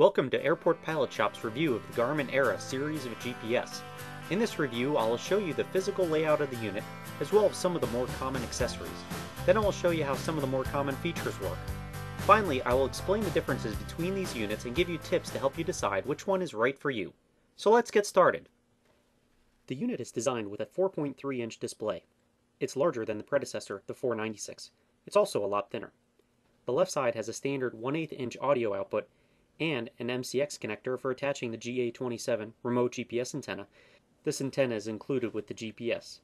Welcome to Airport Pilot Shop's review of the Garmin Aera series of GPS. In this review, I'll show you the physical layout of the unit, as well as some of the more common accessories. Then I will show you how some of the more common features work. Finally, I will explain the differences between these units and give you tips to help you decide which one is right for you. So let's get started. The unit is designed with a 4.3-inch display. It's larger than the predecessor, the 496. It's also a lot thinner. The left side has a standard 1/8-inch audio output and an MCX connector for attaching the GA27 remote GPS antenna. This antenna is included with the GPS.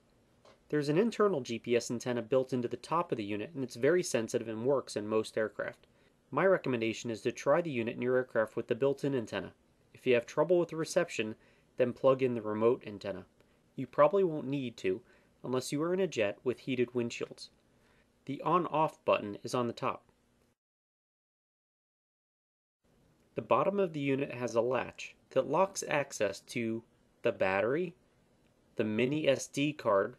There's an internal GPS antenna built into the top of the unit, and it's very sensitive and works in most aircraft. My recommendation is to try the unit in your aircraft with the built-in antenna. If you have trouble with the reception, then plug in the remote antenna. You probably won't need to, unless you are in a jet with heated windshields. The on-off button is on the top. The bottom of the unit has a latch that locks access to the battery, the mini SD card,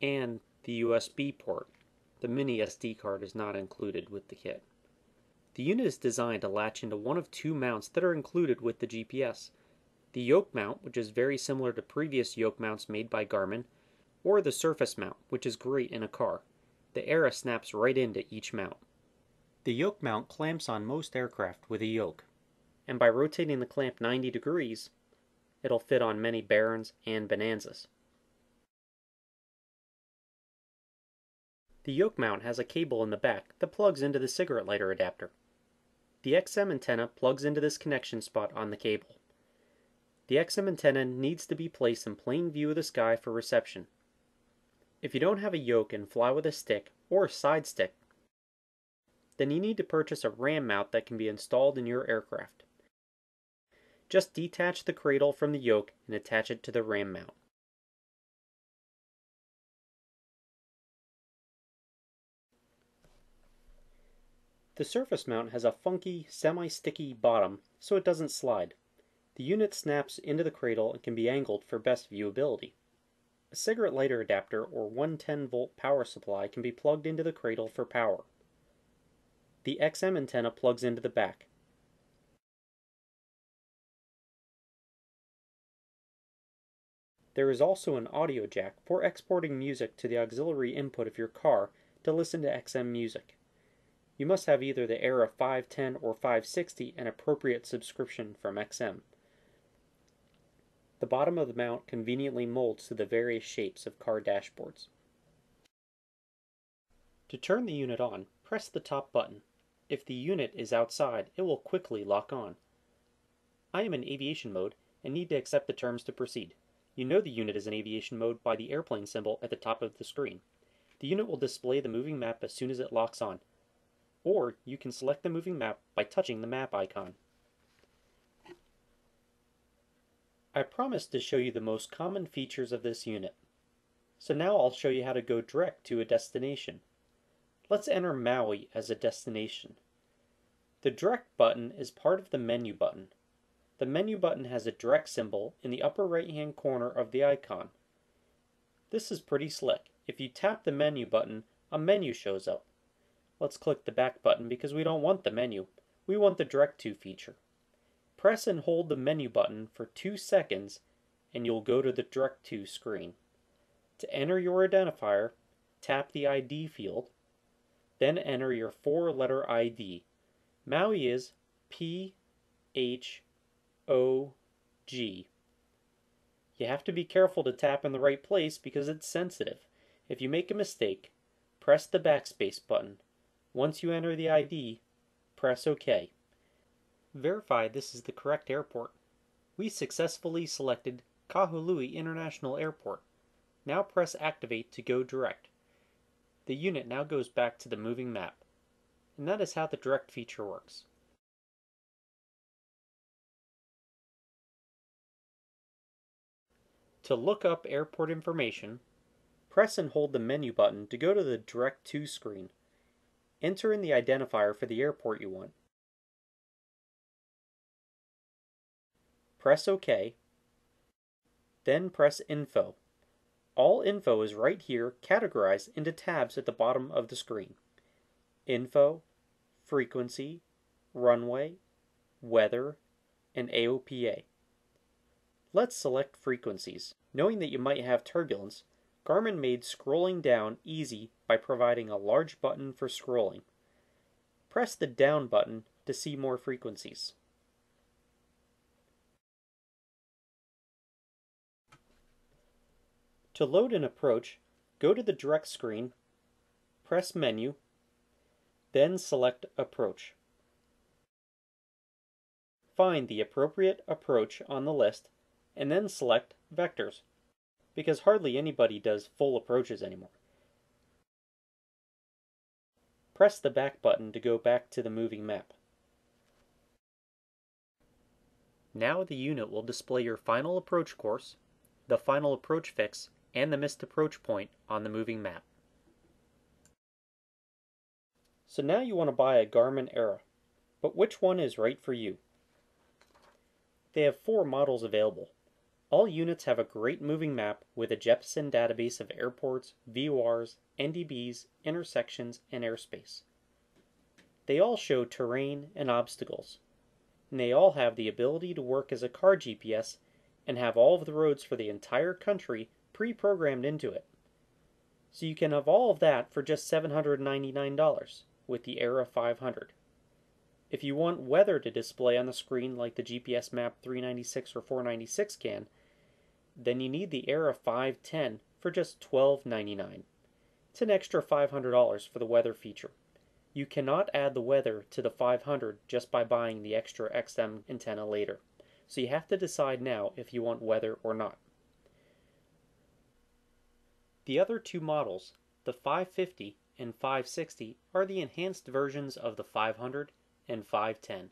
and the USB port. The mini SD card is not included with the kit. The unit is designed to latch into one of two mounts that are included with the GPS. The yoke mount, which is very similar to previous yoke mounts made by Garmin, or the surface mount, which is great in a car. The Aera snaps right into each mount. The yoke mount clamps on most aircraft with a yoke, and by rotating the clamp 90 degrees, it'll fit on many Barons and Bonanzas. The yoke mount has a cable in the back that plugs into the cigarette lighter adapter. The XM antenna plugs into this connection spot on the cable. The XM antenna needs to be placed in plain view of the sky for reception. If you don't have a yoke and fly with a stick or a side stick, then you need to purchase a RAM mount that can be installed in your aircraft. Just detach the cradle from the yoke and attach it to the RAM mount. The surface mount has a funky, semi-sticky bottom so it doesn't slide. The unit snaps into the cradle and can be angled for best viewability. A cigarette lighter adapter or 110-volt power supply can be plugged into the cradle for power. The XM antenna plugs into the back. There is also an audio jack for exporting music to the auxiliary input of your car to listen to XM music. You must have either the Aera 510 or 560 and appropriate subscription from XM. The bottom of the mount conveniently molds to the various shapes of car dashboards. To turn the unit on, press the top button. If the unit is outside, it will quickly lock on. I am in aviation mode and need to accept the terms to proceed. You know the unit is in aviation mode by the airplane symbol at the top of the screen. The unit will display the moving map as soon as it locks on, or you can select the moving map by touching the map icon. I promised to show you the most common features of this unit, so now I'll show you how to go direct to a destination. Let's enter Maui as a destination. The direct button is part of the menu button. The menu button has a direct symbol in the upper right-hand corner of the icon. This is pretty slick. If you tap the menu button, a menu shows up. Let's click the back button because we don't want the menu. We want the direct to feature. Press and hold the menu button for 2 seconds and you'll go to the direct to screen. To enter your identifier, tap the ID field, then enter your 4-letter ID. Maui is PHOG. You have to be careful to tap in the right place because it's sensitive. If you make a mistake, press the backspace button. Once you enter the ID, press OK. Verify this is the correct airport. We successfully selected Kahului International Airport. Now press Activate to go direct. The unit now goes back to the moving map. And that is how the direct feature works. To look up airport information, press and hold the menu button to go to the Direct To screen. Enter in the identifier for the airport you want. Press OK, then press Info. All info is right here categorized into tabs at the bottom of the screen. Info, Frequency, Runway, weather, and AOPA. Let's select frequencies. Knowing that you might have turbulence, Garmin made scrolling down easy by providing a large button for scrolling. Press the down button to see more frequencies. To load an approach, go to the direct screen, press Menu, then select Approach. Find the appropriate approach on the list, and then select Vectors, because hardly anybody does full approaches anymore. Press the back button to go back to the moving map. Now the unit will display your final approach course, the final approach fix, and the missed approach point on the moving map. So now you want to buy a Garmin Aera, but which one is right for you? They have 4 models available. All units have a great moving map with a JPSN database of airports, VORs, NDBs, intersections, and airspace. They all show terrain and obstacles, and they all have the ability to work as a car GPS and have all of the roads for the entire country pre-programmed into it. So you can have all of that for just $799 with the Aera 500. If you want weather to display on the screen like the GPS Map 396 or 496 can, then you need the Aera 510 for just $12.99. It's an extra $500 for the weather feature. You cannot add the weather to the 500 just by buying the extra XM antenna later, so you have to decide now if you want weather or not. The other 2 models, the 550 and 560, are the enhanced versions of the 500 and 510.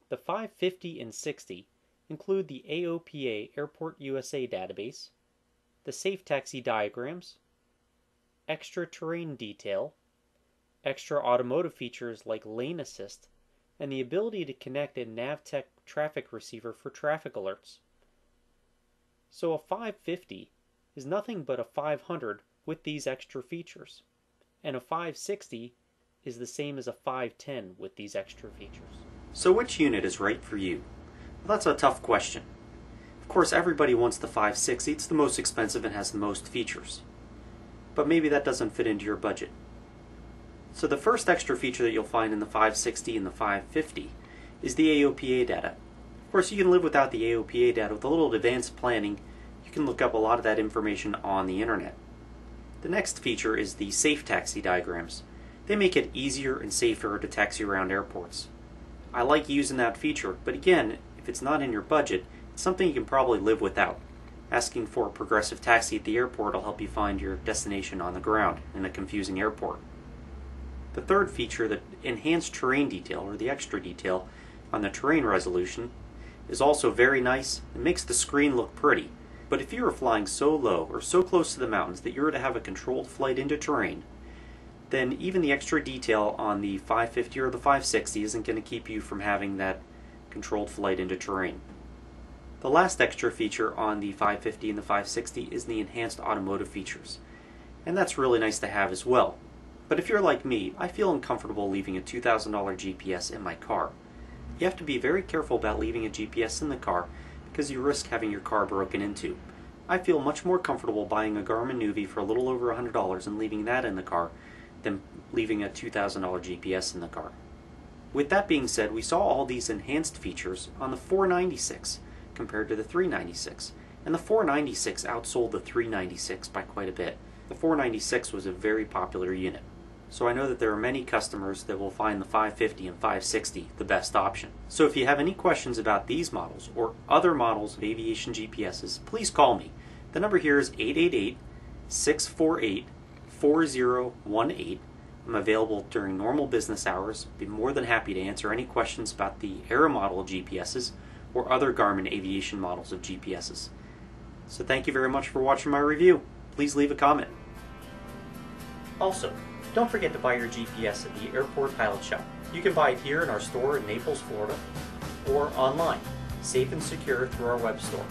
The 550 and 60 include the AOPA Airport USA database, the safe taxi diagrams, extra terrain detail, extra automotive features like lane assist, and the ability to connect a Navtec traffic receiver for traffic alerts. So a 550 is nothing but a 500 with these extra features, and a 560 is the same as a 510 with these extra features. So which unit is right for you? Well, that's a tough question. Of course, everybody wants the 560. It's the most expensive and has the most features. But maybe that doesn't fit into your budget. So the first extra feature that you'll find in the 560 and the 550 is the AOPA data. Of course, you can live without the AOPA data. With a little advanced planning, you can look up a lot of that information on the internet. The next feature is the safe taxi diagrams. They make it easier and safer to taxi around airports. I like using that feature, but again, if it's not in your budget, it's something you can probably live without. Asking for a progressive taxi at the airport will help you find your destination on the ground in a confusing airport. The third feature, the enhanced terrain detail, or the extra detail on the terrain resolution, is also very nice. It makes the screen look pretty. But if you are flying so low or so close to the mountains that you're to have a controlled flight into terrain, then even the extra detail on the 550 or the 560 isn't going to keep you from having that controlled flight into terrain. The last extra feature on the 550 and the 560 is the enhanced automotive features. And that's really nice to have as well. But if you're like me, I feel uncomfortable leaving a $2,000 GPS in my car. You have to be very careful about leaving a GPS in the car because you risk having your car broken into. I feel much more comfortable buying a Garmin Nuvi for a little over $100 and leaving that in the car than leaving a $2,000 GPS in the car. With that being said, we saw all these enhanced features on the 496 compared to the 396, and the 496 outsold the 396 by quite a bit. The 496 was a very popular unit, so I know that there are many customers that will find the 550 and 560 the best option. So if you have any questions about these models or other models of aviation GPSs, please call me. The number here is 888-648-4018. I'm available during normal business hours. I'd be more than happy to answer any questions about the Aera model of GPSs or other Garmin Aviation models of GPSs. So thank you very much for watching my review. Please leave a comment. Also, don't forget to buy your GPS at the Airport Pilot Shop. You can buy it here in our store in Naples, Florida, or online, safe and secure through our web store.